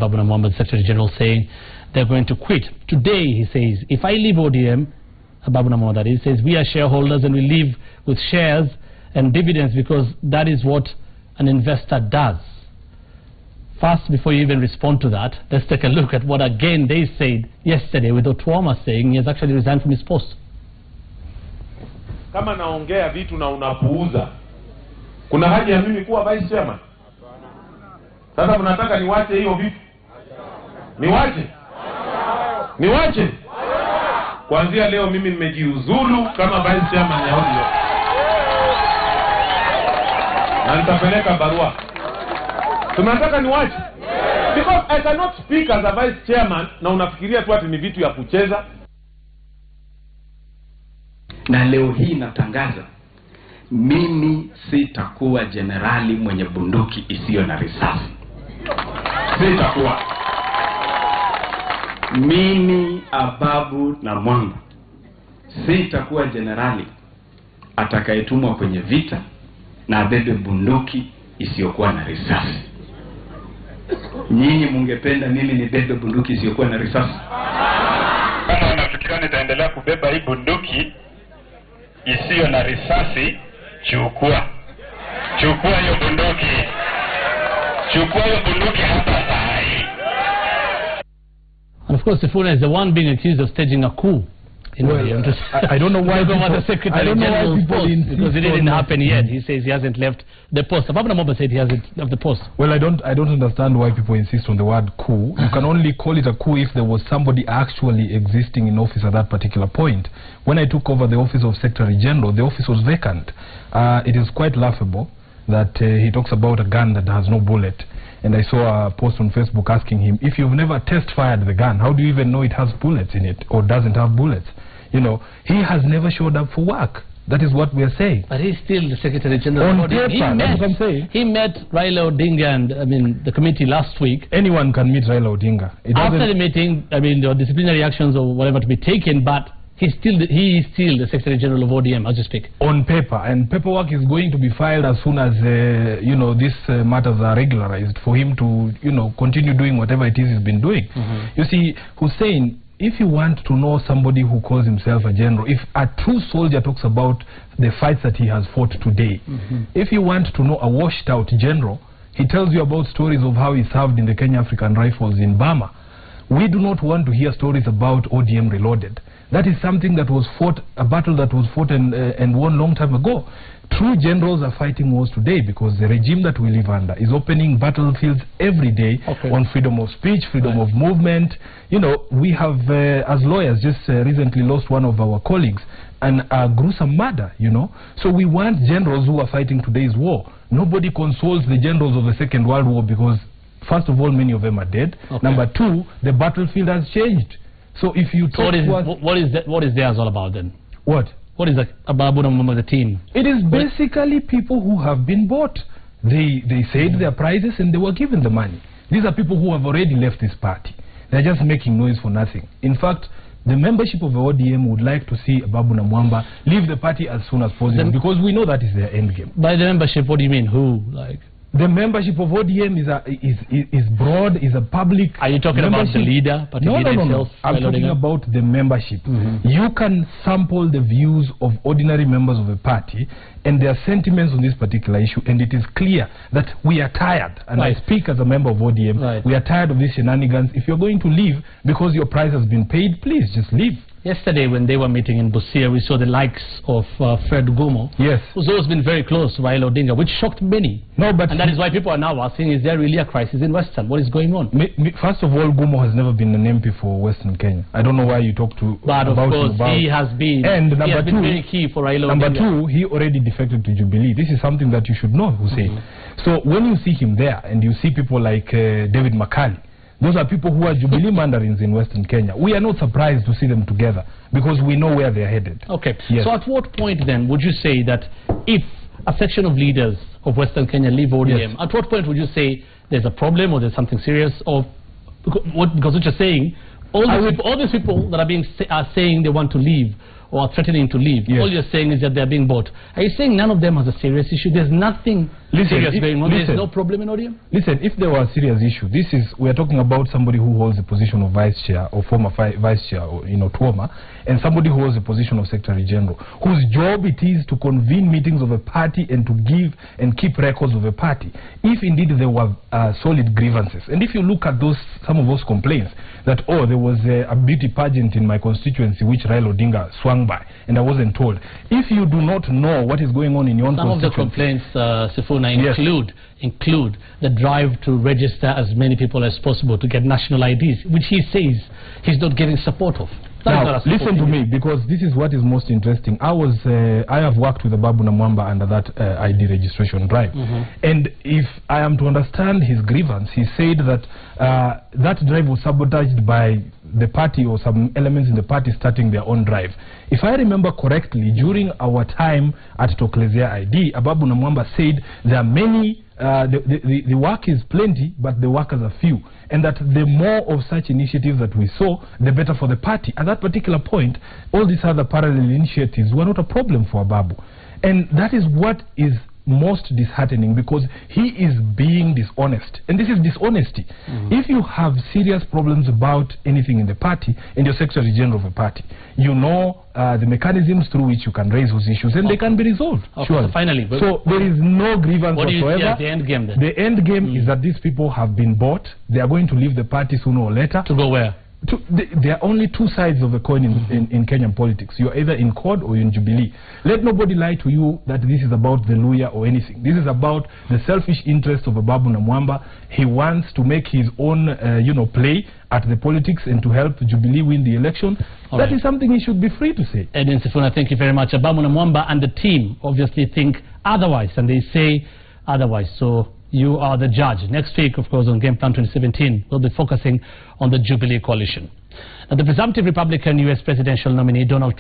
Babu Namwamba, the Secretary General, saying they're going to quit. Today, he says, if I leave ODM, Babu Namwamba, that is, says we are shareholders and we leave with shares and dividends because that is what an investor does. First, before you even respond to that, let's take a look at what again they said yesterday, with Otuoma saying he has actually resigned from his post. Kama naongea vitu na unapuuza, kuna haja ya mimi kuwa vice chairman? Sasa mnataka niwache hiyo vitu? Niwache? Niwache? Kuanzia leo mimi nimejiuzulu kama vice chairman ya ODM. Na nitapeleka barua. Tunataka niwache? Because I cannot speak as a vice chairman na unafikiria tu ati ni vitu ya kucheza. Na leo hii natangaza, mimi sitakuwa generali mwenye bunduki isiyo na risasi. Sitakuwa. Mimi Babu Namwamba sitakuwa generali atakayetumwa kwenye vita na abebe bunduki isiyokuwa na risasi. Nyinyi mungependa mimi nibebe bunduki isiyokuwa na risasi? Kama unafikiria nitaendelea kubeba hii bunduki isiyo na risasi, chukua hiyo bunduki. Chukua hiyo bunduki hapa saa hii. And of course, Sifuna is the one being accused of staging a coup. Well, I don't know why the Secretary General's post, because it didn't happen yet. He says he hasn't left the post. Babu Namwamba said he hasn't left the post. Well, I don't understand why people insist on the word coup. You can only call it a coup if there was somebody actually existing in office at that particular point. When I took over the office of Secretary General, the office was vacant. It is quite laughable that he talks about a gun that has no bullet. And I saw a post on Facebook asking him, if you've never test-fired the gun, how do you even know it has bullets in it or doesn't have bullets? You know, he has never showed up for work. That is what we are saying. But he's still the Secretary General. On paper, that's what I'm saying. He met Raila Odinga and the committee last week. Anyone can meet Raila Odinga. After the meeting, there were disciplinary actions or whatever to be taken, but he is still the Secretary General of ODM as you speak. On paper, and paperwork is going to be filed as soon as these matters are regularized for him to continue doing whatever it is he's been doing. You see, Hussein, if you want to know somebody who calls himself a general, if a true soldier talks about the fights that he has fought today, if you want to know a washed out general, he tells you about stories of how he served in the Kenya African Rifles in Burma. We do not want to hear stories about ODM Reloaded. That is something that was fought, a battle that was fought and won long time ago. True generals are fighting wars today because the regime that we live under is opening battlefields every day on freedom of speech, freedom of movement. We have, as lawyers, just recently lost one of our colleagues, and a gruesome murder, So we want generals who are fighting today's war. Nobody consoles the generals of the Second World War because, first of all, many of them are dead. Number two, the battlefield has changed. So if you talk what is theirs all about then? What? What is Babu Namwamba, the team? It is basically people who have been bought. They said their prices and they were given the money. These are people who have already left this party. They're just making noise for nothing. In fact, the membership of the ODM would like to see Babu Namwamba leave the party as soon as possible because we know that is their end game. By the membership, what do you mean? Who? The membership of ODM is broad, is a public. Are you talking about the leader? No. I'm talking about the membership. You can sample the views of ordinary members of a party and their sentiments on this particular issue, and it is clear that we are tired. And I speak as a member of ODM. We are tired of these shenanigans. If you're going to leave because your price has been paid, please just leave. Yesterday, when they were meeting in Busia, we saw the likes of Fred Gumo, who's always been very close to Raila Odinga, which shocked many. And that is why people are now asking, is there really a crisis in Western? What is going on? First of all, Gumo has never been an MP for Western Kenya. I don't know why you talk to but of course, he has been. And he has been very key for Raila Odinga. Number two, he already defected to Jubilee. This is something that you should know, Hussein. So when you see him there, and you see people like David Makali, those are people who are Jubilee mandarins in Western Kenya. We are not surprised to see them together because we know where they are headed. So at what point then would you say that if a section of leaders of Western Kenya leave ODM, at what point would you say there's a problem or there's something serious? Or because what you're saying, all these people that are saying they want to leave, or are threatening to leave. Yes. All you're saying is that they're being bought. Are you saying none of them has a serious issue? There's nothing serious going on. There's no problem in ODM? Listen, if there were a serious issue, we're talking about somebody who holds the position of vice chair or former vice chair, or, Tuoma, and somebody who holds the position of secretary general, whose job it is to convene meetings of a party and to give and keep records of a party. If indeed there were solid grievances, and if you look at some of those complaints that, oh, there was a beauty pageant in my constituency which Raila Odinga swung by and I wasn't told. If you do not know what is going on in your own constituency... Some of the complaints, Sifuna, include the drive to register as many people as possible to get national IDs, which he says he's not getting support of. Now, listen to me, because this is what is most interesting. I have worked with Ababu Namwamba under that ID registration drive. And if I am to understand his grievance, he said that that drive was sabotaged by the party or some elements in the party starting their own drive. If I remember correctly, during our time at Toklezia ID, Ababu Namwamba said there are many, the work is plenty, but the workers are few. And that the more of such initiatives that we saw, the better for the party. At that particular point, all these other parallel initiatives were not a problem for Ababu. And that is what is most disheartening, because he is being dishonest, and this is dishonesty. If you have serious problems about anything in the party and you're secretary general of a party, you know the mechanisms through which you can raise those issues, and they can be resolved. So finally, so there is no grievance what whatsoever. Do you see as the end game then? The end game is that these people have been bought. They are going to leave the party sooner or later. To go where? There are only two sides of a coin in Kenyan politics. You're either in CORD or you're in Jubilee. Let nobody lie to you that this is about the Luya or anything. This is about the selfish interest of Ababu Namwamba. He wants to make his own, play at the politics and to help Jubilee win the election. That is something he should be free to say. Edwin Sifuna, thank you very much. Ababu Namwamba and the team obviously think otherwise, and they say otherwise. So you are the judge. Next week, of course, on Game Plan 2017, we'll be focusing on the Jubilee coalition. Now, the presumptive Republican U.S. presidential nominee, Donald